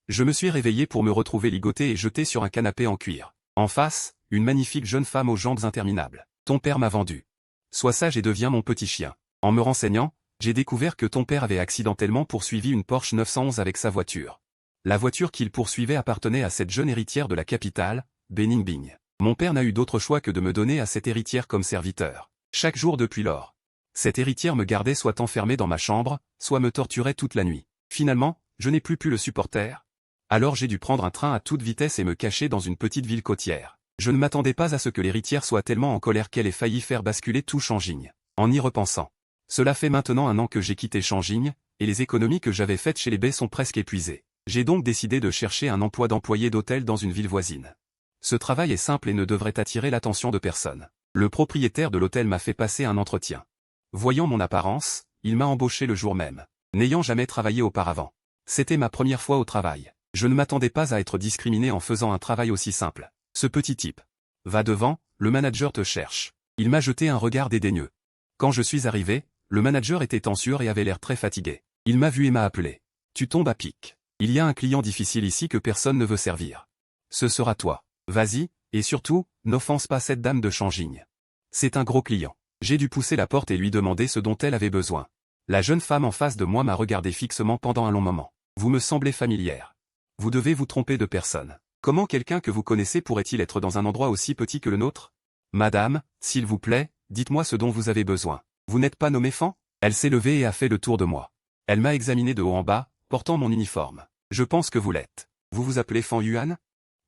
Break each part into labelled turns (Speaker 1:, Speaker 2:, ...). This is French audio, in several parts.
Speaker 1: Je me suis réveillé pour me retrouver ligoté et jeté sur un canapé en cuir. En face, une magnifique jeune femme aux jambes interminables. Ton père m'a vendu. Sois sage et deviens mon petit chien. En me renseignant, j'ai découvert que ton père avait accidentellement poursuivi une Porsche 911 avec sa voiture. La voiture qu'il poursuivait appartenait à cette jeune héritière de la capitale, Beningbing. Mon père n'a eu d'autre choix que de me donner à cette héritière comme serviteur. Chaque jour depuis lors. Cette héritière me gardait soit enfermé dans ma chambre, soit me torturait toute la nuit. Finalement, je n'ai plus pu le supporter. Alors j'ai dû prendre un train à toute vitesse et me cacher dans une petite ville côtière. Je ne m'attendais pas à ce que l'héritière soit tellement en colère qu'elle ait failli faire basculer tout Changigne. En y repensant. Cela fait maintenant 1 an que j'ai quitté Changigne, et les économies que j'avais faites chez les baies sont presque épuisées. J'ai donc décidé de chercher un emploi d'employé d'hôtel dans une ville voisine. Ce travail est simple et ne devrait attirer l'attention de personne. Le propriétaire de l'hôtel m'a fait passer un entretien. Voyant mon apparence, il m'a embauché le jour même. N'ayant jamais travaillé auparavant. C'était ma première fois au travail. Je ne m'attendais pas à être discriminé en faisant un travail aussi simple. Ce petit type. Va devant, le manager te cherche. Il m'a jeté un regard dédaigneux. Quand je suis arrivé, le manager était en sueur et avait l'air très fatigué. Il m'a vu et m'a appelé. Tu tombes à pic. Il y a un client difficile ici que personne ne veut servir. Ce sera toi. Vas-y, et surtout, n'offense pas cette dame de Changigne. C'est un gros client. J'ai dû pousser la porte et lui demander ce dont elle avait besoin. La jeune femme en face de moi m'a regardé fixement pendant un long moment. Vous me semblez familière. Vous devez vous tromper de personne. Comment quelqu'un que vous connaissez pourrait-il être dans un endroit aussi petit que le nôtre? Madame, s'il vous plaît, dites-moi ce dont vous avez besoin. Vous n'êtes pas nommé Fan? Elle s'est levée et a fait le tour de moi. Elle m'a examiné de haut en bas, portant mon uniforme. Je pense que vous l'êtes. Vous vous appelez Fan Yuan?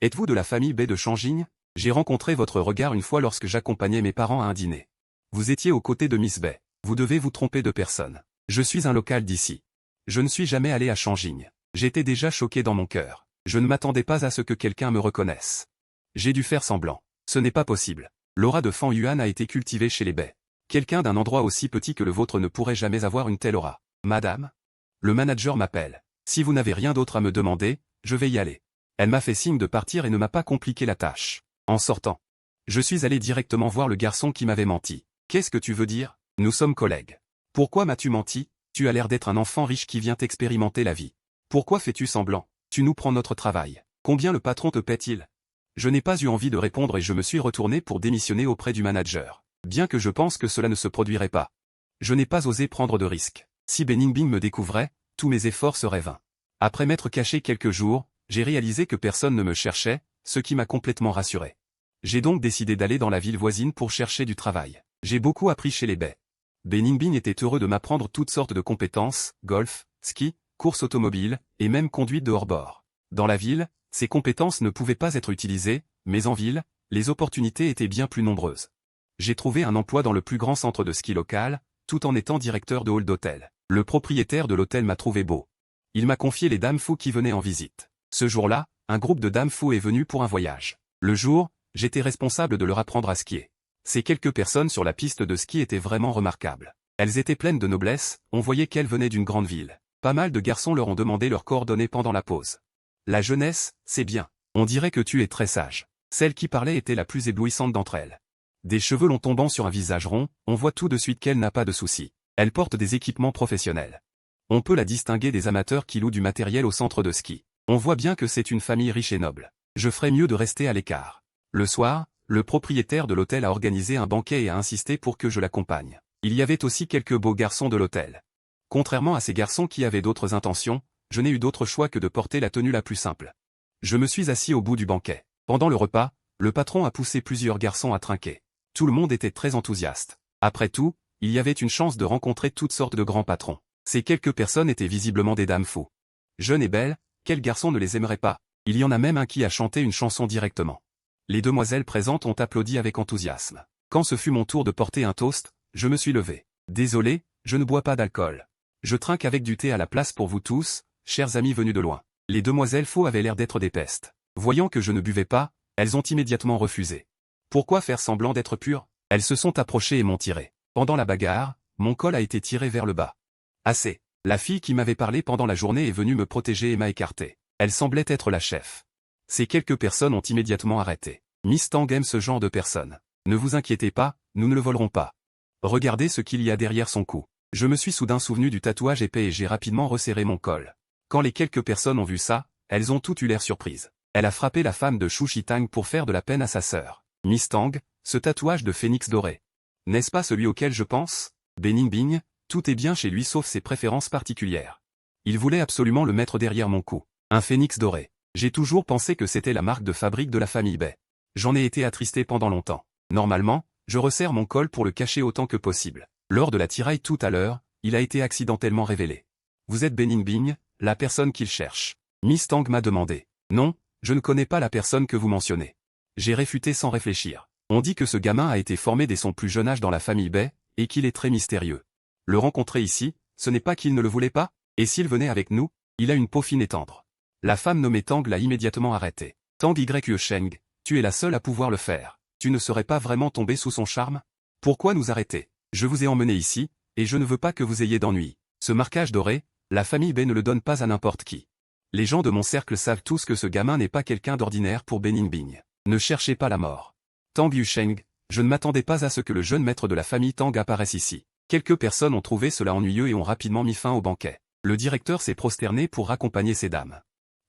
Speaker 1: Êtes-vous de la famille Bai de Changigne? J'ai rencontré votre regard une fois lorsque j'accompagnais mes parents à un dîner. Vous étiez aux côtés de Miss Bai. Vous devez vous tromper de personne. Je suis un local d'ici. Je ne suis jamais allé à Changigne. J'étais déjà choqué dans mon cœur. Je ne m'attendais pas à ce que quelqu'un me reconnaisse. J'ai dû faire semblant. Ce n'est pas possible. L'aura de Fan Yuan a été cultivée chez les Bai. Quelqu'un d'un endroit aussi petit que le vôtre ne pourrait jamais avoir une telle aura. Madame? Le manager m'appelle. Si vous n'avez rien d'autre à me demander, je vais y aller. Elle m'a fait signe de partir et ne m'a pas compliqué la tâche. En sortant, je suis allé directement voir le garçon qui m'avait menti. Qu'est-ce que tu veux dire? Nous sommes collègues. Pourquoi m'as-tu menti? Tu as l'air d'être un enfant riche qui vient expérimenter la vie. Pourquoi fais-tu semblant? Tu nous prends notre travail. Combien le patron te paie-t-il? Je n'ai pas eu envie de répondre et je me suis retourné pour démissionner auprès du manager. Bien que je pense que cela ne se produirait pas. Je n'ai pas osé prendre de risques. Si Beningbing me découvrait, tous mes efforts seraient vains. Après m'être caché quelques jours, j'ai réalisé que personne ne me cherchait, ce qui m'a complètement rassuré. J'ai donc décidé d'aller dans la ville voisine pour chercher du travail. J'ai beaucoup appris chez les Bai. Beningbing était heureux de m'apprendre toutes sortes de compétences, golf, ski, course automobile, et même conduite de hors-bord. Dans la ville, ces compétences ne pouvaient pas être utilisées, mais en ville, les opportunités étaient bien plus nombreuses. J'ai trouvé un emploi dans le plus grand centre de ski local, tout en étant directeur de hall d'hôtel. Le propriétaire de l'hôtel m'a trouvé beau. Il m'a confié les dames fous qui venaient en visite. Ce jour-là, un groupe de dames fous est venu pour un voyage. Le jour, j'étais responsable de leur apprendre à skier. Ces quelques personnes sur la piste de ski étaient vraiment remarquables. Elles étaient pleines de noblesse, on voyait qu'elles venaient d'une grande ville. Pas mal de garçons leur ont demandé leurs coordonnées pendant la pause. La jeunesse, c'est bien. On dirait que tu es très sage. Celle qui parlait était la plus éblouissante d'entre elles. Des cheveux longs tombant sur un visage rond, on voit tout de suite qu'elle n'a pas de soucis. Elle porte des équipements professionnels. On peut la distinguer des amateurs qui louent du matériel au centre de ski. On voit bien que c'est une famille riche et noble. Je ferais mieux de rester à l'écart. Le soir, le propriétaire de l'hôtel a organisé un banquet et a insisté pour que je l'accompagne. Il y avait aussi quelques beaux garçons de l'hôtel. Contrairement à ces garçons qui avaient d'autres intentions, je n'ai eu d'autre choix que de porter la tenue la plus simple. Je me suis assis au bout du banquet. Pendant le repas, le patron a poussé plusieurs garçons à trinquer. Tout le monde était très enthousiaste. Après tout, il y avait une chance de rencontrer toutes sortes de grands patrons. Ces quelques personnes étaient visiblement des dames fous. Jeunes et belles, quel garçon ne les aimerait pas? Il y en a même un qui a chanté une chanson directement. Les demoiselles présentes ont applaudi avec enthousiasme. Quand ce fut mon tour de porter un toast, je me suis levé. Désolé, je ne bois pas d'alcool. Je trinque avec du thé à la place pour vous tous, chers amis venus de loin. Les demoiselles faux avaient l'air d'être des pestes. Voyant que je ne buvais pas, elles ont immédiatement refusé. Pourquoi faire semblant d'être pures? Elles se sont approchées et m'ont tiré. Pendant la bagarre, mon col a été tiré vers le bas. Assez. La fille qui m'avait parlé pendant la journée est venue me protéger et m'a écarté. Elle semblait être la chef. Ces quelques personnes ont immédiatement arrêté. Miss Tang aime ce genre de personnes. Ne vous inquiétez pas, nous ne le volerons pas. Regardez ce qu'il y a derrière son cou. Je me suis soudain souvenu du tatouage épais et j'ai rapidement resserré mon col. Quand les quelques personnes ont vu ça, elles ont toutes eu l'air surprises. Elle a frappé la femme de Shu Shitang pour faire de la peine à sa sœur. Miss Tang, ce tatouage de phénix doré. N'est-ce pas celui auquel je pense? Beningbing, tout est bien chez lui sauf ses préférences particulières. Il voulait absolument le mettre derrière mon cou. Un phénix doré. J'ai toujours pensé que c'était la marque de fabrique de la famille Bai. J'en ai été attristé pendant longtemps. Normalement, je resserre mon col pour le cacher autant que possible. Lors de la tiraille tout à l'heure, il a été accidentellement révélé. Vous êtes Beningbing, la personne qu'il cherche. Miss Tang m'a demandé. Non, je ne connais pas la personne que vous mentionnez. J'ai réfuté sans réfléchir. On dit que ce gamin a été formé dès son plus jeune âge dans la famille Bai, et qu'il est très mystérieux. Le rencontrer ici, ce n'est pas qu'il ne le voulait pas, et s'il venait avec nous, il a une peau fine et tendre. La femme nommée Tang l'a immédiatement arrêté. Tang Yue-Sheng, tu es la seule à pouvoir le faire. Tu ne serais pas vraiment tombé sous son charme? Pourquoi nous arrêter? Je vous ai emmené ici, et je ne veux pas que vous ayez d'ennui. Ce marquage doré, la famille Bai ne le donne pas à n'importe qui. Les gens de mon cercle savent tous que ce gamin n'est pas quelqu'un d'ordinaire pour Beningbing. Ne cherchez pas la mort. Tang Yue-Sheng, je ne m'attendais pas à ce que le jeune maître de la famille Tang apparaisse ici. Quelques personnes ont trouvé cela ennuyeux et ont rapidement mis fin au banquet. Le directeur s'est prosterné pour accompagner ces dames.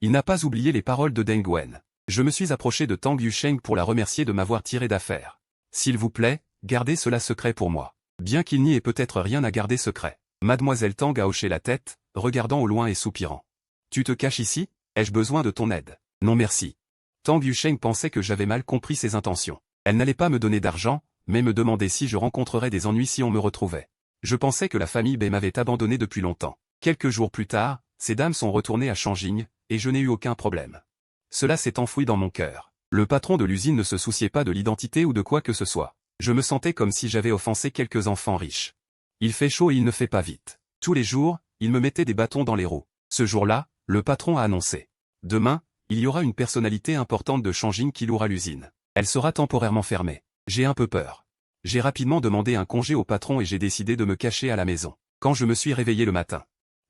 Speaker 1: Il n'a pas oublié les paroles de Deng Wen. Je me suis approché de Tang Yue-Sheng pour la remercier de m'avoir tiré d'affaire. S'il vous plaît, gardez cela secret pour moi. Bien qu'il n'y ait peut-être rien à garder secret. Mademoiselle Tang a hoché la tête, regardant au loin et soupirant. Tu te caches ici? Ai-je besoin de ton aide? Non merci. Tang Yue-Sheng pensait que j'avais mal compris ses intentions. Elle n'allait pas me donner d'argent, mais me demander si je rencontrerais des ennuis si on me retrouvait. Je pensais que la famille Bai m'avait abandonné depuis longtemps. Quelques jours plus tard, ces dames sont retournées à Shanjing, et je n'ai eu aucun problème. Cela s'est enfoui dans mon cœur. Le patron de l'usine ne se souciait pas de l'identité ou de quoi que ce soit. Je me sentais comme si j'avais offensé quelques enfants riches. Il fait chaud et il ne fait pas vite. Tous les jours, il me mettait des bâtons dans les roues. Ce jour-là, le patron a annoncé. Demain, il y aura une personnalité importante de Shanjing qui louera l'usine. Elle sera temporairement fermée. J'ai un peu peur. J'ai rapidement demandé un congé au patron et j'ai décidé de me cacher à la maison. Quand je me suis réveillé le matin,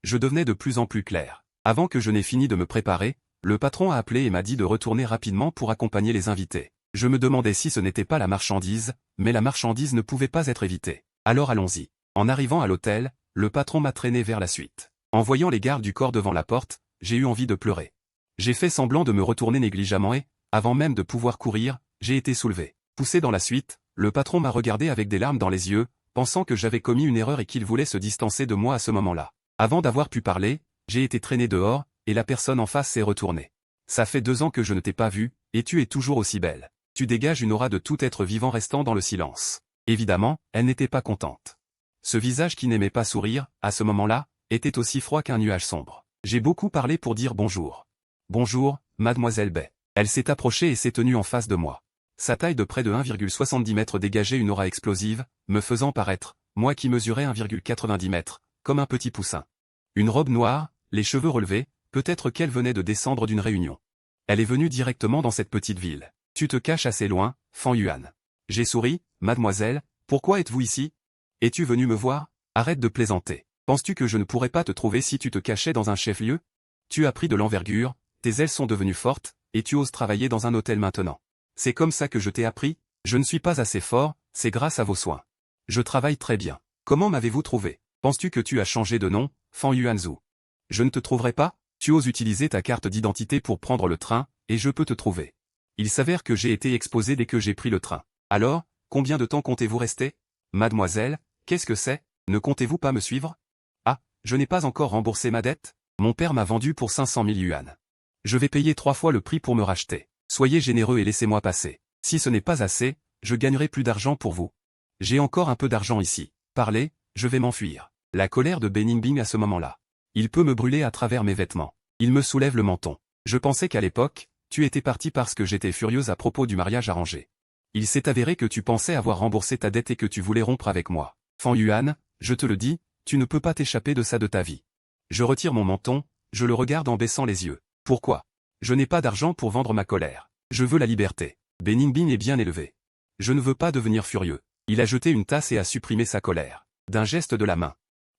Speaker 1: je devenais de plus en plus clair. Avant que je n'ai fini de me préparer, le patron a appelé et m'a dit de retourner rapidement pour accompagner les invités. Je me demandais si ce n'était pas la marchandise, mais la marchandise ne pouvait pas être évitée. Alors allons-y. En arrivant à l'hôtel, le patron m'a traîné vers la suite. En voyant les gardes du corps devant la porte, j'ai eu envie de pleurer. J'ai fait semblant de me retourner négligemment et, avant même de pouvoir courir, j'ai été soulevé. Poussé dans la suite, le patron m'a regardé avec des larmes dans les yeux, pensant que j'avais commis une erreur et qu'il voulait se distancer de moi à ce moment-là. Avant d'avoir pu parler, j'ai été traîné dehors, et la personne en face s'est retournée. Ça fait 2 ans que je ne t'ai pas vue, et tu es toujours aussi belle. Tu dégages une aura de tout être vivant restant dans le silence. Évidemment, elle n'était pas contente. Ce visage qui n'aimait pas sourire, à ce moment-là, était aussi froid qu'un nuage sombre. J'ai beaucoup parlé pour dire bonjour. Bonjour, mademoiselle Bai. Elle s'est approchée et s'est tenue en face de moi. Sa taille de près de 1,70 m dégageait une aura explosive, me faisant paraître, moi qui mesurais 1,90 m, comme un petit poussin. Une robe noire, les cheveux relevés, peut-être qu'elle venait de descendre d'une réunion. Elle est venue directement dans cette petite ville. Tu te caches assez loin, Fan Yuan. J'ai souri, mademoiselle, pourquoi êtes-vous ici? Es-tu venu me voir? Arrête de plaisanter. Penses-tu que je ne pourrais pas te trouver si tu te cachais dans un chef-lieu? Tu as pris de l'envergure, tes ailes sont devenues fortes, et tu oses travailler dans un hôtel maintenant. C'est comme ça que je t'ai appris? Je ne suis pas assez fort, c'est grâce à vos soins. Je travaille très bien. Comment m'avez-vous trouvé? Penses-tu que tu as changé de nom, Fan Yuanzhu? Je ne te trouverai pas? Tu oses utiliser ta carte d'identité pour prendre le train, et je peux te trouver. Il s'avère que j'ai été exposé dès que j'ai pris le train. Alors, combien de temps comptez-vous rester? Mademoiselle, qu'est-ce que c'est? Ne comptez-vous pas me suivre? Ah, je n'ai pas encore remboursé ma dette? Mon père m'a vendu pour 500 000 yuan. Je vais payer 3 fois le prix pour me racheter. Soyez généreux et laissez-moi passer. Si ce n'est pas assez, je gagnerai plus d'argent pour vous. J'ai encore un peu d'argent ici. Parlez, je vais m'enfuir. La colère de Beningbing à ce moment-là. Il peut me brûler à travers mes vêtements. Il me soulève le menton. Je pensais qu'à l'époque, tu étais parti parce que j'étais furieuse à propos du mariage arrangé. Il s'est avéré que tu pensais avoir remboursé ta dette et que tu voulais rompre avec moi. Fan Yuan, je te le dis, tu ne peux pas t'échapper de ça de ta vie. Je retire mon menton, je le regarde en baissant les yeux. Pourquoi? Je n'ai pas d'argent pour vendre ma colère. Je veux la liberté. Beningbing est bien élevé. Je ne veux pas devenir furieux. Il a jeté une tasse et a supprimé sa colère. D'un geste de la main.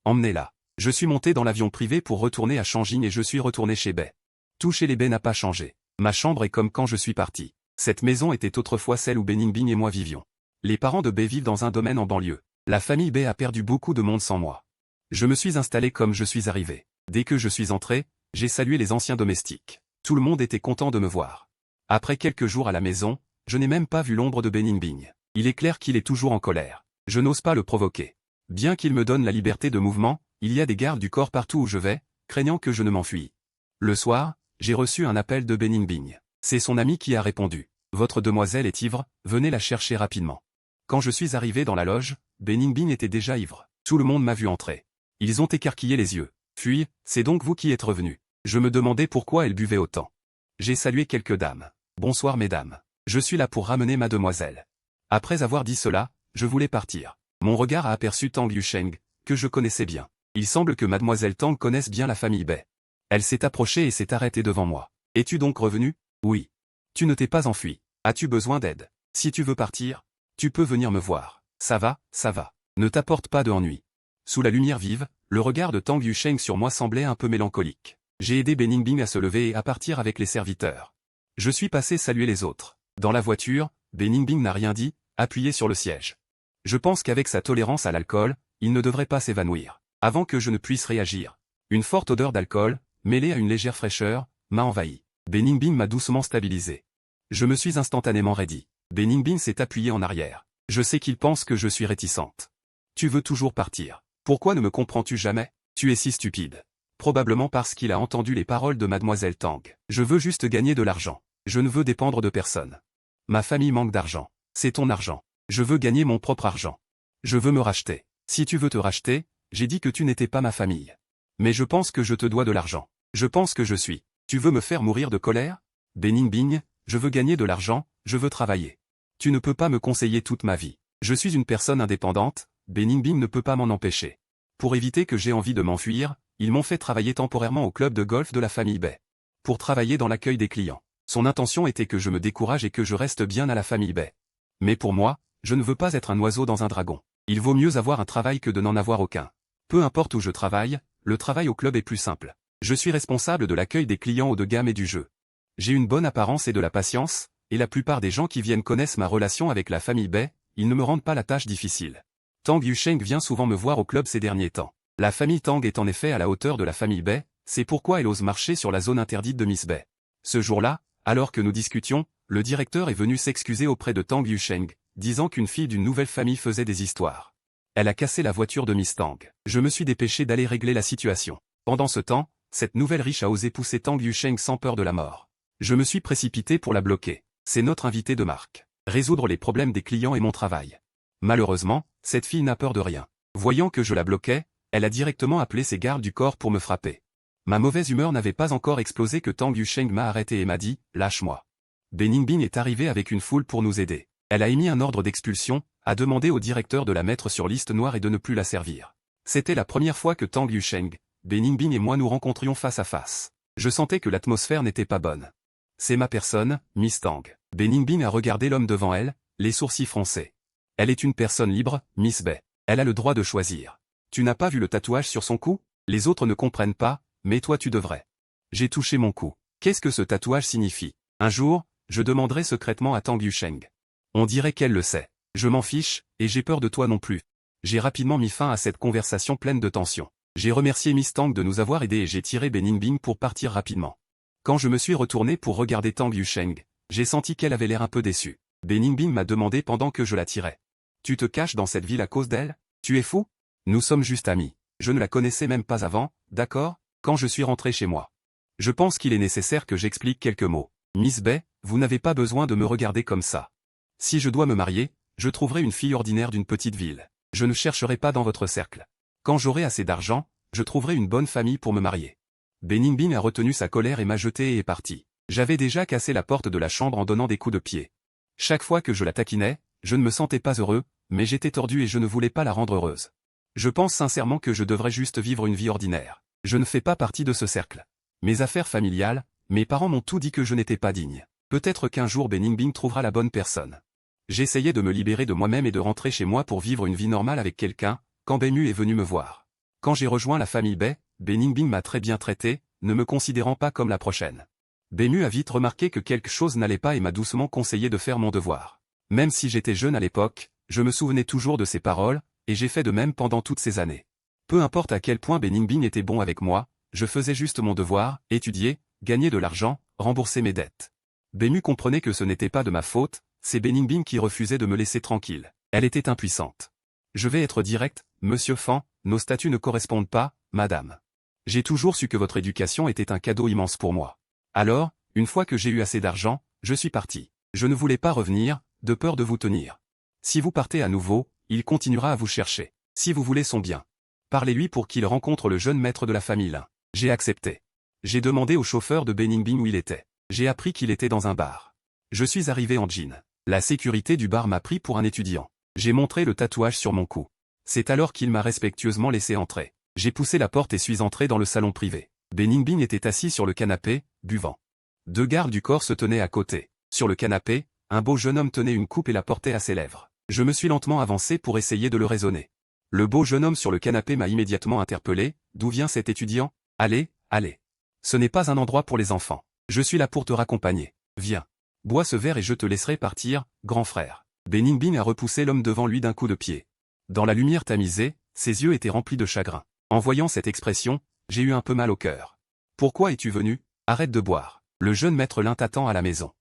Speaker 1: Emmenez-la. Je suis monté dans l'avion privé pour retourner à Shanjing et je suis retourné chez Bai. Tout chez les Bai n'a pas changé. Ma chambre est comme quand je suis parti. Cette maison était autrefois celle où Beningbing et moi vivions. Les parents de Bai vivent dans un domaine en banlieue. La famille Bai a perdu beaucoup de monde sans moi. Je me suis installé comme je suis arrivé. Dès que je suis entré, j'ai salué les anciens domestiques. Tout le monde était content de me voir. Après quelques jours à la maison, je n'ai même pas vu l'ombre de Beningbing. Il est clair qu'il est toujours en colère. Je n'ose pas le provoquer. Bien qu'il me donne la liberté de mouvement, il y a des gardes du corps partout où je vais, craignant que je ne m'enfuis. Le soir, j'ai reçu un appel de Beningbing. C'est son ami qui a répondu. Votre demoiselle est ivre, venez la chercher rapidement. Quand je suis arrivé dans la loge, Beningbing était déjà ivre. Tout le monde m'a vu entrer. Ils ont écarquillé les yeux. Puis, c'est donc vous qui êtes revenu. Je me demandais pourquoi elle buvait autant. J'ai salué quelques dames. Bonsoir mesdames. Je suis là pour ramener ma demoiselle. Après avoir dit cela, je voulais partir. Mon regard a aperçu Tang Yusheng, que je connaissais bien. Il semble que mademoiselle Tang connaisse bien la famille Bai. Elle s'est approchée et s'est arrêtée devant moi. Es-tu donc revenu? Oui. Tu ne t'es pas enfui. As-tu besoin d'aide? Si tu veux partir, tu peux venir me voir. Ça va, ça va. Ne t'apporte pas de ennui. Sous la lumière vive, le regard de Tang Yusheng sur moi semblait un peu mélancolique. J'ai aidé Beningbing à se lever et à partir avec les serviteurs. Je suis passé saluer les autres. Dans la voiture, Beningbing n'a rien dit, appuyé sur le siège. Je pense qu'avec sa tolérance à l'alcool, il ne devrait pas s'évanouir. Avant que je ne puisse réagir, une forte odeur d'alcool, mêlée à une légère fraîcheur, m'a envahi. Beningbing m'a doucement stabilisé. Je me suis instantanément raidi. Beningbing s'est appuyé en arrière. Je sais qu'il pense que je suis réticente. Tu veux toujours partir. Pourquoi ne me comprends-tu jamais? Tu es si stupide. Probablement parce qu'il a entendu les paroles de mademoiselle Tang. Je veux juste gagner de l'argent. Je ne veux dépendre de personne. Ma famille manque d'argent. C'est ton argent. Je veux gagner mon propre argent. Je veux me racheter. Si tu veux te racheter, j'ai dit que tu n'étais pas ma famille. Mais je pense que je te dois de l'argent. Je pense que je suis. Tu veux me faire mourir de colère? Beningbing, je veux gagner de l'argent, je veux travailler. Tu ne peux pas me conseiller toute ma vie. Je suis une personne indépendante, Beningbing ne peut pas m'en empêcher. Pour éviter que j'ai envie de m'enfuir, ils m'ont fait travailler temporairement au club de golf de la famille Bai. Pour travailler dans l'accueil des clients. Son intention était que je me décourage et que je reste bien à la famille Bai. Mais pour moi, je ne veux pas être un oiseau dans un dragon. Il vaut mieux avoir un travail que de n'en avoir aucun. Peu importe où je travaille, le travail au club est plus simple. Je suis responsable de l'accueil des clients haut de gamme et du jeu. J'ai une bonne apparence et de la patience, et la plupart des gens qui viennent connaissent ma relation avec la famille Bai, ils ne me rendent pas la tâche difficile. Tang Yusheng vient souvent me voir au club ces derniers temps. La famille Tang est en effet à la hauteur de la famille Bai, c'est pourquoi elle ose marcher sur la zone interdite de Miss Bai. Ce jour-là, alors que nous discutions, le directeur est venu s'excuser auprès de Tang Yusheng, disant qu'une fille d'une nouvelle famille faisait des histoires. Elle a cassé la voiture de Miss Tang. Je me suis dépêché d'aller régler la situation. Pendant ce temps, cette nouvelle riche a osé pousser Tang Yusheng sans peur de la mort. Je me suis précipité pour la bloquer. C'est notre invité de marque. Résoudre les problèmes des clients est mon travail. Malheureusement, cette fille n'a peur de rien. Voyant que je la bloquais, elle a directement appelé ses gardes du corps pour me frapper. Ma mauvaise humeur n'avait pas encore explosé que Tang Yusheng m'a arrêté et m'a dit « Lâche-moi ». Beningbing est arrivé avec une foule pour nous aider. Elle a émis un ordre d'expulsion, a demandé au directeur de la mettre sur liste noire et de ne plus la servir. C'était la première fois que Tang Yusheng, Beningbing et moi nous rencontrions face à face. Je sentais que l'atmosphère n'était pas bonne. C'est ma personne, Miss Tang. Beningbing a regardé l'homme devant elle, les sourcils froncés. Elle est une personne libre, Miss Bai. Elle a le droit de choisir. Tu n'as pas vu le tatouage sur son cou? Les autres ne comprennent pas, mais toi tu devrais. J'ai touché mon cou. Qu'est-ce que ce tatouage signifie? Un jour, je demanderai secrètement à Tang Yusheng. On dirait qu'elle le sait. Je m'en fiche, et j'ai peur de toi non plus. J'ai rapidement mis fin à cette conversation pleine de tension. J'ai remercié Miss Tang de nous avoir aidés et j'ai tiré Beningbing pour partir rapidement. Quand je me suis retourné pour regarder Tang Yusheng, j'ai senti qu'elle avait l'air un peu déçue. Beningbing m'a demandé pendant que je la tirais. Tu te caches dans cette ville à cause d'elle? Tu es fou? Nous sommes juste amis. Je ne la connaissais même pas avant, d'accord? Quand je suis rentré chez moi. Je pense qu'il est nécessaire que j'explique quelques mots. Miss Bai, vous n'avez pas besoin de me regarder comme ça. Si je dois me marier, je trouverai une fille ordinaire d'une petite ville. Je ne chercherai pas dans votre cercle. Quand j'aurai assez d'argent, je trouverai une bonne famille pour me marier. Beningbing a retenu sa colère et m'a jeté et est parti. J'avais déjà cassé la porte de la chambre en donnant des coups de pied. Chaque fois que je la taquinais, je ne me sentais pas heureux, mais j'étais tordu et je ne voulais pas la rendre heureuse. Je pense sincèrement que je devrais juste vivre une vie ordinaire. Je ne fais pas partie de ce cercle. Mes affaires familiales, mes parents m'ont tout dit que je n'étais pas digne. Peut-être qu'un jour Beningbing trouvera la bonne personne. J'essayais de me libérer de moi-même et de rentrer chez moi pour vivre une vie normale avec quelqu'un, quand Baimu est venu me voir. Quand j'ai rejoint la famille Bai, Beningbing m'a très bien traité, ne me considérant pas comme la prochaine. Baimu a vite remarqué que quelque chose n'allait pas et m'a doucement conseillé de faire mon devoir. Même si j'étais jeune à l'époque, je me souvenais toujours de ses paroles, et j'ai fait de même pendant toutes ces années. Peu importe à quel point Beningbing était bon avec moi, je faisais juste mon devoir, étudier, gagner de l'argent, rembourser mes dettes. Bému comprenait que ce n'était pas de ma faute, c'est Beningbing qui refusait de me laisser tranquille. Elle était impuissante. Je vais être direct, monsieur Fan, nos statuts ne correspondent pas, madame. J'ai toujours su que votre éducation était un cadeau immense pour moi. Alors, une fois que j'ai eu assez d'argent, je suis parti. Je ne voulais pas revenir, de peur de vous tenir. Si vous partez à nouveau, il continuera à vous chercher. Si vous voulez son bien, parlez-lui pour qu'il rencontre le jeune maître de la famille Lin. J'ai accepté. J'ai demandé au chauffeur de Beningbing où il était. J'ai appris qu'il était dans un bar. Je suis arrivé en jean. La sécurité du bar m'a pris pour un étudiant. J'ai montré le tatouage sur mon cou. C'est alors qu'il m'a respectueusement laissé entrer. J'ai poussé la porte et suis entré dans le salon privé. Beningbing était assis sur le canapé, buvant. 2 gardes du corps se tenaient à côté. Sur le canapé, un beau jeune homme tenait une coupe et la portait à ses lèvres. Je me suis lentement avancé pour essayer de le raisonner. Le beau jeune homme sur le canapé m'a immédiatement interpellé. D'où vient cet étudiant? Allez, allez. Ce n'est pas un endroit pour les enfants. Je suis là pour te raccompagner. Viens. Bois ce verre et je te laisserai partir, grand frère. Beningbing a repoussé l'homme devant lui d'un coup de pied. Dans la lumière tamisée, ses yeux étaient remplis de chagrin. En voyant cette expression, j'ai eu un peu mal au cœur. Pourquoi es-tu venu? Arrête de boire. Le jeune maître Lin t'attend à la maison.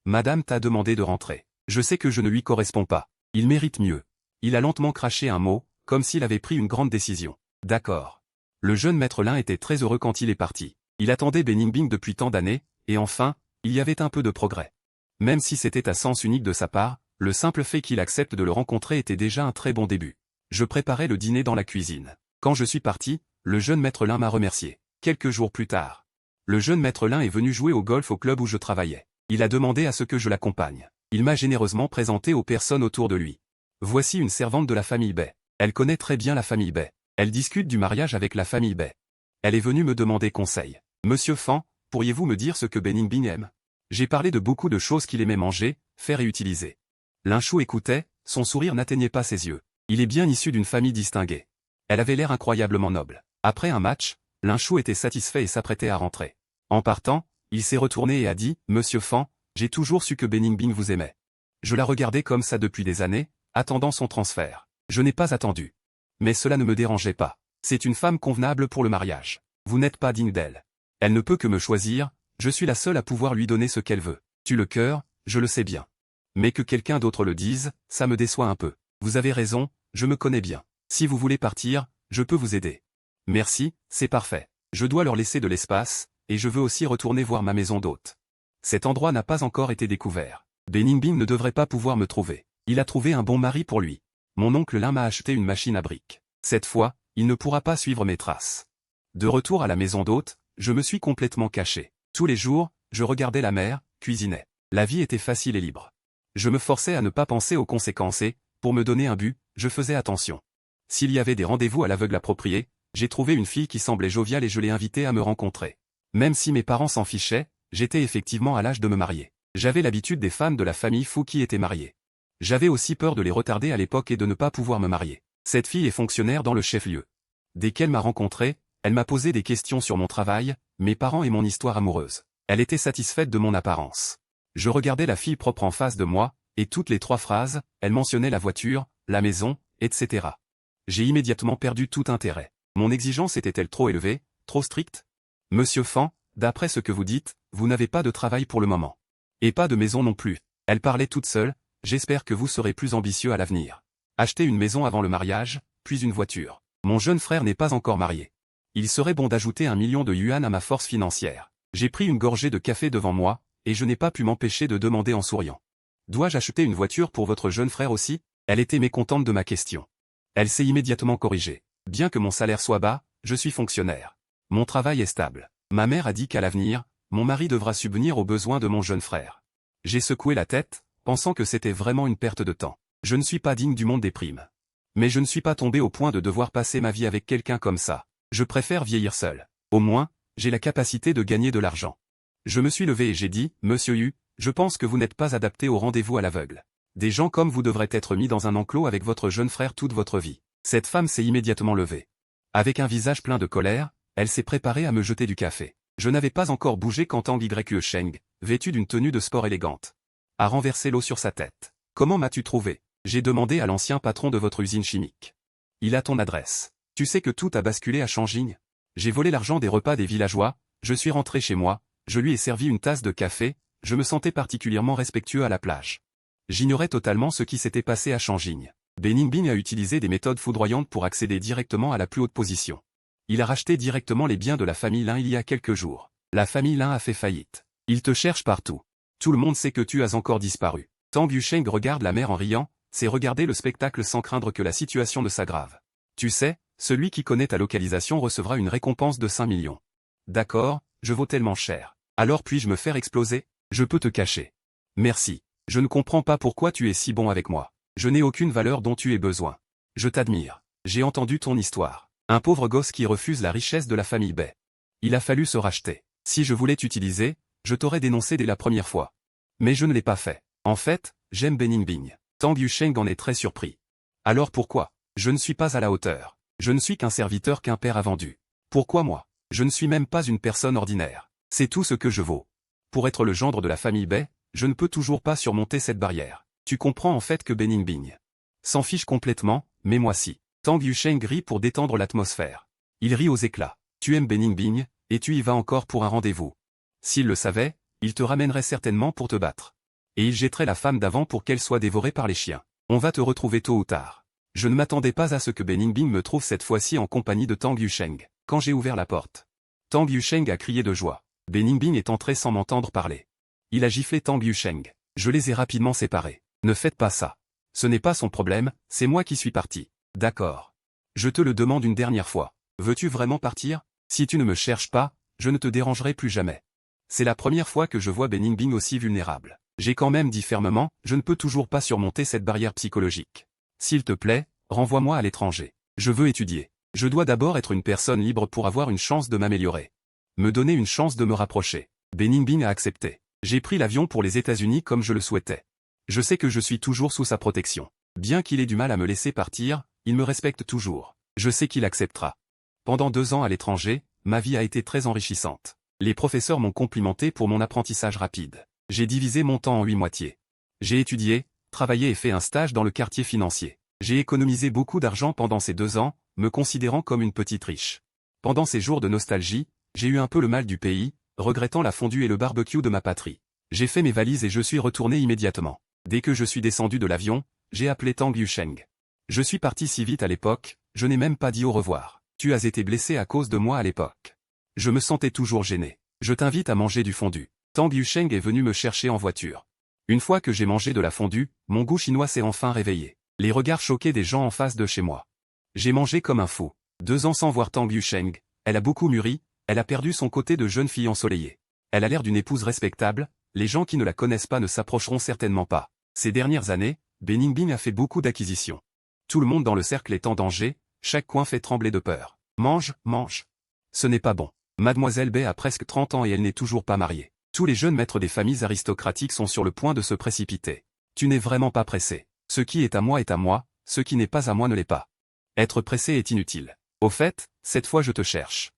Speaker 1: Madame t'a demandé de rentrer. Je sais que je ne lui corresponds pas. Il mérite mieux. Il a lentement craché un mot, comme s'il avait pris une grande décision. D'accord. Le jeune maître Lin était très heureux quand il est parti. Il attendait Beningbing depuis tant d'années, et enfin, il y avait un peu de progrès. Même si c'était à sens unique de sa part, le simple fait qu'il accepte de le rencontrer était déjà un très bon début. Je préparais le dîner dans la cuisine. Quand je suis parti, le jeune maître Lin m'a remercié. Quelques jours plus tard, le jeune maître Lin est venu jouer au golf au club où je travaillais. Il a demandé à ce que je l'accompagne. Il m'a généreusement présenté aux personnes autour de lui. Voici une servante de la famille Bai. Elle connaît très bien la famille Bai. Elle discute du mariage avec la famille Bai. Elle est venue me demander conseil. Monsieur Fan, pourriez-vous me dire ce que Beningbing aime? J'ai parlé de beaucoup de choses qu'il aimait manger, faire et utiliser. Lin Shu écoutait, son sourire n'atteignait pas ses yeux. Il est bien issu d'une famille distinguée. Elle avait l'air incroyablement noble. Après un match, Lin Shu était satisfait et s'apprêtait à rentrer. En partant, il s'est retourné et a dit, Monsieur Fan, j'ai toujours su que Beningbing vous aimait. Je la regardais comme ça depuis des années, attendant son transfert. Je n'ai pas attendu. Mais cela ne me dérangeait pas. C'est une femme convenable pour le mariage. Vous n'êtes pas digne d'elle. Elle ne peut que me choisir, je suis la seule à pouvoir lui donner ce qu'elle veut. Tu le cœur, je le sais bien. Mais que quelqu'un d'autre le dise, ça me déçoit un peu. Vous avez raison, je me connais bien. Si vous voulez partir, je peux vous aider. Merci, c'est parfait. Je dois leur laisser de l'espace, et je veux aussi retourner voir ma maison d'hôte. Cet endroit n'a pas encore été découvert. Beningbing ne devrait pas pouvoir me trouver. Il a trouvé un bon mari pour lui. Mon oncle Lin m'a acheté une machine à briques. Cette fois, il ne pourra pas suivre mes traces. De retour à la maison d'hôte, je me suis complètement caché. Tous les jours, je regardais la mer, cuisinais. La vie était facile et libre. Je me forçais à ne pas penser aux conséquences et, pour me donner un but, je faisais attention. S'il y avait des rendez-vous à l'aveugle appropriés, j'ai trouvé une fille qui semblait joviale et je l'ai invitée à me rencontrer. Même si mes parents s'en fichaient, j'étais effectivement à l'âge de me marier. J'avais l'habitude des femmes de la famille Fu qui étaient mariées. J'avais aussi peur de les retarder à l'époque et de ne pas pouvoir me marier. Cette fille est fonctionnaire dans le chef-lieu. Dès qu'elle m'a rencontré, elle m'a posé des questions sur mon travail, mes parents et mon histoire amoureuse. Elle était satisfaite de mon apparence. Je regardais la fille propre en face de moi, et toutes les 3 phrases, elle mentionnait la voiture, la maison, etc. J'ai immédiatement perdu tout intérêt. Mon exigence était-elle trop élevée, trop stricte? Monsieur Fan, d'après ce que vous dites, vous n'avez pas de travail pour le moment. Et pas de maison non plus. Elle parlait toute seule, j'espère que vous serez plus ambitieux à l'avenir. Acheter une maison avant le mariage, puis une voiture. Mon jeune frère n'est pas encore marié. Il serait bon d'ajouter 1 million de yuan à ma force financière. J'ai pris une gorgée de café devant moi, et je n'ai pas pu m'empêcher de demander en souriant. Dois-je acheter une voiture pour votre jeune frère aussi? Elle était mécontente de ma question. Elle s'est immédiatement corrigée. Bien que mon salaire soit bas, je suis fonctionnaire. Mon travail est stable. Ma mère a dit qu'à l'avenir, mon mari devra subvenir aux besoins de mon jeune frère. J'ai secoué la tête, pensant que c'était vraiment une perte de temps. Je ne suis pas digne du monde des primes. Mais je ne suis pas tombé au point de devoir passer ma vie avec quelqu'un comme ça. Je préfère vieillir seul. Au moins, j'ai la capacité de gagner de l'argent. Je me suis levé et j'ai dit, Monsieur Yu, je pense que vous n'êtes pas adapté au rendez-vous à l'aveugle. Des gens comme vous devraient être mis dans un enclos avec votre jeune frère toute votre vie. Cette femme s'est immédiatement levée. Avec un visage plein de colère, elle s'est préparée à me jeter du café. Je n'avais pas encore bougé quand Tang Yue Sheng, vêtu d'une tenue de sport élégante, a renversé l'eau sur sa tête. Comment m'as-tu trouvé? J'ai demandé à l'ancien patron de votre usine chimique. Il a ton adresse. Tu sais que tout a basculé à Shangjing? J'ai volé l'argent des repas des villageois, je suis rentré chez moi, Je lui ai servi une tasse de café, je me sentais particulièrement respectueux à la plage. J'ignorais totalement ce qui s'était passé à Shangjing. Beningbing a utilisé des méthodes foudroyantes pour accéder directement à la plus haute position. Il a racheté directement les biens de la famille Lin il y a quelques jours. La famille Lin a fait faillite. Il te cherche partout. Tout le monde sait que tu as encore disparu. Tang Yusheng regarde la mer en riant, c'est regarder le spectacle sans craindre que la situation ne s'aggrave. Tu sais, celui qui connaît ta localisation recevra une récompense de 5 millions. D'accord, je vaux tellement cher. Alors puis-je me faire exploser? Je peux te cacher. Merci. Je ne comprends pas pourquoi tu es si bon avec moi. Je n'ai aucune valeur dont tu aies besoin. Je t'admire. J'ai entendu ton histoire. Un pauvre gosse qui refuse la richesse de la famille Bai. Il a fallu se racheter. Si je voulais t'utiliser, je t'aurais dénoncé dès la première fois. Mais je ne l'ai pas fait. En fait, j'aime Beningbing. Tang Yusheng en est très surpris. Alors pourquoi? Je ne suis pas à la hauteur. Je ne suis qu'un serviteur qu'un père a vendu. Pourquoi moi? Je ne suis même pas une personne ordinaire. C'est tout ce que je vaux. Pour être le gendre de la famille Bai, je ne peux toujours pas surmonter cette barrière. Tu comprends en fait que Beningbing s'en fiche complètement, mais moi si. Tang Yusheng rit pour détendre l'atmosphère. Il rit aux éclats. Tu aimes Beningbing, et tu y vas encore pour un rendez-vous. S'il le savait, il te ramènerait certainement pour te battre. Et il jetterait la femme d'avant pour qu'elle soit dévorée par les chiens. On va te retrouver tôt ou tard. Je ne m'attendais pas à ce que Beningbing me trouve cette fois-ci en compagnie de Tang Yusheng. Quand j'ai ouvert la porte, Tang Yusheng a crié de joie. Beningbing est entré sans m'entendre parler. Il a giflé Tang Yusheng. Je les ai rapidement séparés. Ne faites pas ça. Ce n'est pas son problème, c'est moi qui suis parti. D'accord. Je te le demande une dernière fois. Veux-tu vraiment partir? Si tu ne me cherches pas, je ne te dérangerai plus jamais. C'est la première fois que je vois Beningbing aussi vulnérable. J'ai quand même dit fermement, je ne peux toujours pas surmonter cette barrière psychologique. S'il te plaît, renvoie-moi à l'étranger. Je veux étudier. Je dois d'abord être une personne libre pour avoir une chance de m'améliorer. Me donner une chance de me rapprocher. Beningbing a accepté. J'ai pris l'avion pour les États-Unis comme je le souhaitais. Je sais que je suis toujours sous sa protection. Bien qu'il ait du mal à me laisser partir, il me respecte toujours. Je sais qu'il acceptera. Pendant 2 ans à l'étranger, ma vie a été très enrichissante. Les professeurs m'ont complimenté pour mon apprentissage rapide. J'ai divisé mon temps en 8 moitiés. J'ai étudié, travaillé et fait un stage dans le quartier financier. J'ai économisé beaucoup d'argent pendant ces 2 ans, me considérant comme une petite riche. Pendant ces jours de nostalgie, j'ai eu un peu le mal du pays, regrettant la fondue et le barbecue de ma patrie. J'ai fait mes valises et je suis retourné immédiatement. Dès que je suis descendu de l'avion, j'ai appelé Tang Yusheng. Je suis parti si vite à l'époque, je n'ai même pas dit au revoir. Tu as été blessé à cause de moi à l'époque. Je me sentais toujours gêné. Je t'invite à manger du fondu. Tang Yusheng est venu me chercher en voiture. Une fois que j'ai mangé de la fondue, mon goût chinois s'est enfin réveillé. Les regards choqués des gens en face de chez moi. J'ai mangé comme un fou. 2 ans sans voir Tang Yusheng, elle a beaucoup mûri, elle a perdu son côté de jeune fille ensoleillée. Elle a l'air d'une épouse respectable, les gens qui ne la connaissent pas ne s'approcheront certainement pas. Ces dernières années, Beningbing a fait beaucoup d'acquisitions. Tout le monde dans le cercle est en danger, chaque coin fait trembler de peur. Mange, mange. Ce n'est pas bon. Mademoiselle Bai a presque 30 ans et elle n'est toujours pas mariée. Tous les jeunes maîtres des familles aristocratiques sont sur le point de se précipiter. Tu n'es vraiment pas pressé. Ce qui est à moi, ce qui n'est pas à moi ne l'est pas. Être pressé est inutile. Au fait, cette fois je te cherche.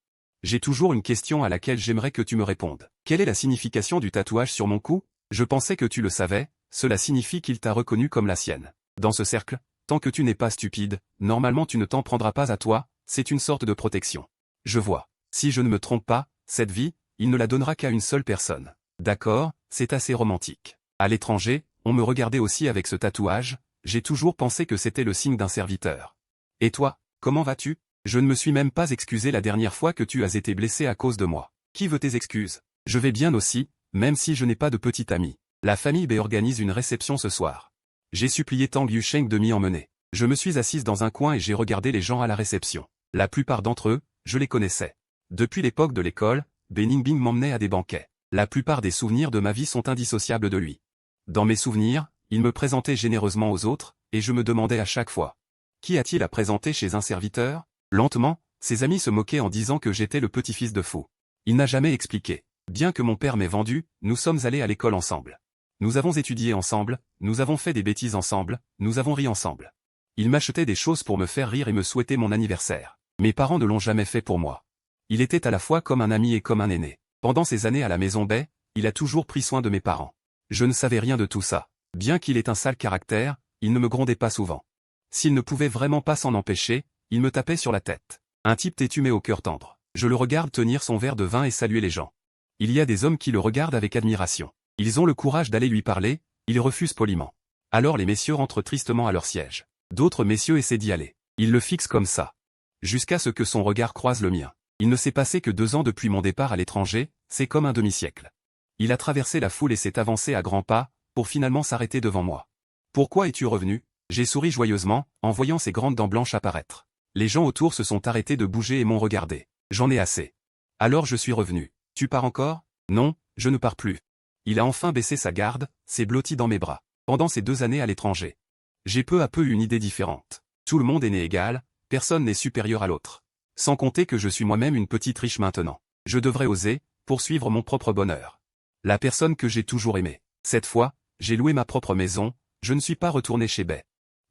Speaker 1: J'ai toujours une question à laquelle j'aimerais que tu me répondes. Quelle est la signification du tatouage sur mon cou? Je pensais que tu le savais, cela signifie qu'il t'a reconnu comme la sienne. Dans ce cercle, tant que tu n'es pas stupide, normalement tu ne t'en prendras pas à toi, c'est une sorte de protection. Je vois. Si je ne me trompe pas, cette vie, il ne la donnera qu'à une seule personne. D'accord, c'est assez romantique. À l'étranger, on me regardait aussi avec ce tatouage, j'ai toujours pensé que c'était le signe d'un serviteur. Et toi, comment vas-tu? Je ne me suis même pas excusé la dernière fois que tu as été blessé à cause de moi. Qui veut tes excuses? Je vais bien aussi, même si je n'ai pas de petit ami. La famille Bai organise une réception ce soir. J'ai supplié Tang Yusheng de m'y emmener. Je me suis assise dans un coin et j'ai regardé les gens à la réception. La plupart d'entre eux, je les connaissais. Depuis l'époque de l'école, Beningbing m'emmenait à des banquets. La plupart des souvenirs de ma vie sont indissociables de lui. Dans mes souvenirs, il me présentait généreusement aux autres, et je me demandais à chaque fois. Qui a-t-il à présenter chez un serviteur? Lentement, ses amis se moquaient en disant que j'étais le petit-fils de fou. Il n'a jamais expliqué. Bien que mon père m'ait vendu, nous sommes allés à l'école ensemble. Nous avons étudié ensemble, nous avons fait des bêtises ensemble, nous avons ri ensemble. Il m'achetait des choses pour me faire rire et me souhaiter mon anniversaire. Mes parents ne l'ont jamais fait pour moi. Il était à la fois comme un ami et comme un aîné. Pendant ces années à la maison Bai, il a toujours pris soin de mes parents. Je ne savais rien de tout ça. Bien qu'il ait un sale caractère, il ne me grondait pas souvent. S'il ne pouvait vraiment pas s'en empêcher, il me tapait sur la tête. Un type têtu mais au cœur tendre. Je le regarde tenir son verre de vin et saluer les gens. Il y a des hommes qui le regardent avec admiration. Ils ont le courage d'aller lui parler, ils refusent poliment. Alors les messieurs rentrent tristement à leur siège. D'autres messieurs essaient d'y aller. Ils le fixent comme ça. Jusqu'à ce que son regard croise le mien. Il ne s'est passé que 2 ans depuis mon départ à l'étranger, c'est comme un demi-siècle. Il a traversé la foule et s'est avancé à grands pas, pour finalement s'arrêter devant moi. Pourquoi es-tu revenu? J'ai souri joyeusement, en voyant ses grandes dents blanches apparaître. Les gens autour se sont arrêtés de bouger et m'ont regardé. J'en ai assez. Alors je suis revenu. Tu pars encore? Non, je ne pars plus. Il a enfin baissé sa garde, s'est blotti dans mes bras. Pendant ces 2 années à l'étranger, j'ai peu à peu une idée différente. Tout le monde est né égal, personne n'est supérieur à l'autre. Sans compter que je suis moi-même une petite riche maintenant. Je devrais oser, poursuivre mon propre bonheur. La personne que j'ai toujours aimée. Cette fois, j'ai loué ma propre maison, je ne suis pas retourné chez Bay.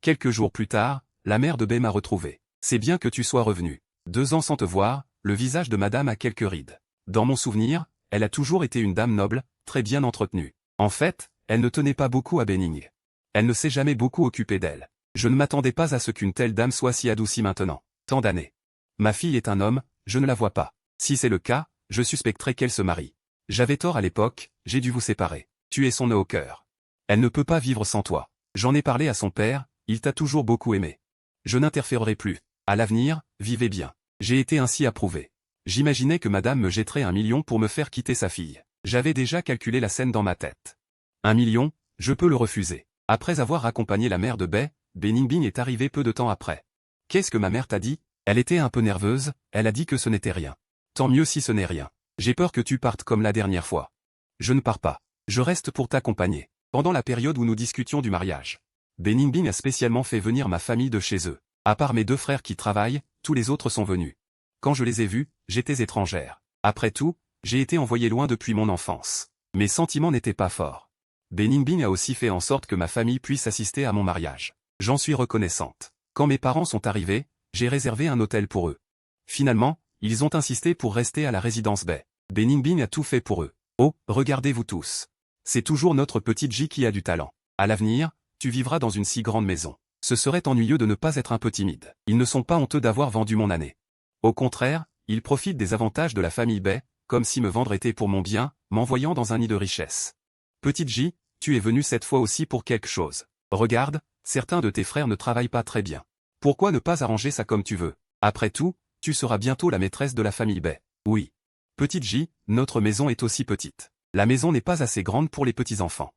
Speaker 1: Quelques jours plus tard, la mère de Bay m'a retrouvé. C'est bien que tu sois revenu. 2 ans sans te voir, le visage de madame a quelques rides. Dans mon souvenir, elle a toujours été une dame noble, très bien entretenue. En fait, elle ne tenait pas beaucoup à Benning. Elle ne s'est jamais beaucoup occupée d'elle. Je ne m'attendais pas à ce qu'une telle dame soit si adoucie maintenant. Tant d'années. Ma fille est un homme, je ne la vois pas. Si c'est le cas, je suspecterais qu'elle se marie. J'avais tort à l'époque, j'ai dû vous séparer. Tu es son nœud au cœur. Elle ne peut pas vivre sans toi. J'en ai parlé à son père, il t'a toujours beaucoup aimé. Je n'interférerai plus. À l'avenir, vivez bien. J'ai été ainsi approuvé. J'imaginais que madame me jetterait 1 million pour me faire quitter sa fille. J'avais déjà calculé la scène dans ma tête. 1 million, je peux le refuser. Après avoir accompagné la mère de Bay, Benning Bing est arrivé peu de temps après. Qu'est-ce que ma mère t'a dit? Elle était un peu nerveuse, elle a dit que ce n'était rien. Tant mieux si ce n'est rien. J'ai peur que tu partes comme la dernière fois. Je ne pars pas. Je reste pour t'accompagner. Pendant la période où nous discutions du mariage, Benning Bing a spécialement fait venir ma famille de chez eux. À part mes 2 frères qui travaillent, tous les autres sont venus. Quand je les ai vus, j'étais étrangère. Après tout, j'ai été envoyée loin depuis mon enfance. Mes sentiments n'étaient pas forts. Benning Bing a aussi fait en sorte que ma famille puisse assister à mon mariage. J'en suis reconnaissante. Quand mes parents sont arrivés, j'ai réservé un hôtel pour eux. Finalement, ils ont insisté pour rester à la résidence Bay. Benning Bing a tout fait pour eux. Oh, regardez-vous tous. C'est toujours notre petite J qui a du talent. À l'avenir, tu vivras dans une si grande maison. Ce serait ennuyeux de ne pas être un peu timide. Ils ne sont pas honteux d'avoir vendu mon année. Au contraire, ils profitent des avantages de la famille Bay, comme si me vendre était pour mon bien, m'envoyant dans un nid de richesse. Petite J, tu es venue cette fois aussi pour quelque chose. Regarde, certains de tes frères ne travaillent pas très bien. Pourquoi ne pas arranger ça comme tu veux? Après tout, tu seras bientôt la maîtresse de la famille Bay. Oui. Petite J, notre maison est aussi petite. La maison n'est pas assez grande pour les petits-enfants.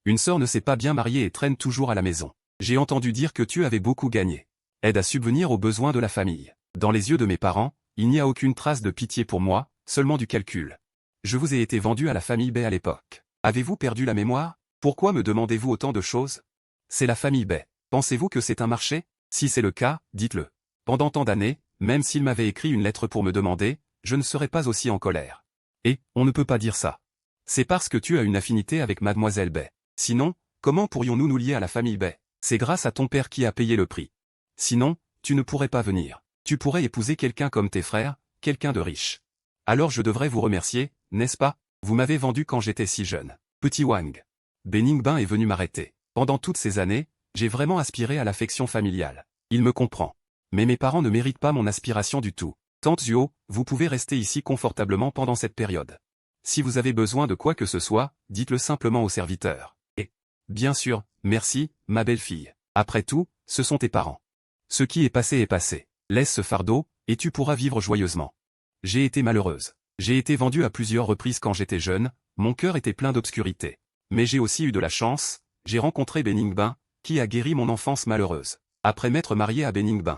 Speaker 1: Une sœur ne s'est pas bien mariée et traîne toujours à la maison. J'ai entendu dire que tu avais beaucoup gagné. Aide à subvenir aux besoins de la famille. Dans les yeux de mes parents, il n'y a aucune trace de pitié pour moi, seulement du calcul. Je vous ai été vendu à la famille Bay à l'époque. Avez-vous perdu la mémoire? Pourquoi me demandez-vous autant de choses? C'est la famille Bay. Pensez-vous que c'est un marché? Si c'est le cas, dites-le. Pendant tant d'années, même s'il m'avait écrit une lettre pour me demander, je ne serais pas aussi en colère. Et, on ne peut pas dire ça. C'est parce que tu as une affinité avec mademoiselle Bay. Sinon, comment pourrions-nous nous lier à la famille Bay? C'est grâce à ton père qui a payé le prix. Sinon, tu ne pourrais pas venir. Tu pourrais épouser quelqu'un comme tes frères, quelqu'un de riche. Alors je devrais vous remercier, n'est-ce pas? Vous m'avez vendu quand j'étais si jeune. Petit Wang. Benning Bing est venu m'arrêter. Pendant toutes ces années, j'ai vraiment aspiré à l'affection familiale. Il me comprend. Mais mes parents ne méritent pas mon aspiration du tout. Tante Zuo, vous pouvez rester ici confortablement pendant cette période. Si vous avez besoin de quoi que ce soit, dites-le simplement au serviteur. Et, bien sûr, merci, ma belle-fille. Après tout, ce sont tes parents. Ce qui est passé est passé. Laisse ce fardeau, et tu pourras vivre joyeusement. J'ai été malheureuse. J'ai été vendue à plusieurs reprises quand j'étais jeune, mon cœur était plein d'obscurité. Mais j'ai aussi eu de la chance, j'ai rencontré Benning Bing, qui a guéri mon enfance malheureuse. Après m'être marié à Benning Bing.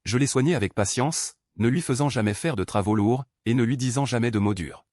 Speaker 1: Je l'ai soigné avec patience, ne lui faisant jamais faire de travaux lourds, et ne lui disant jamais de mots durs.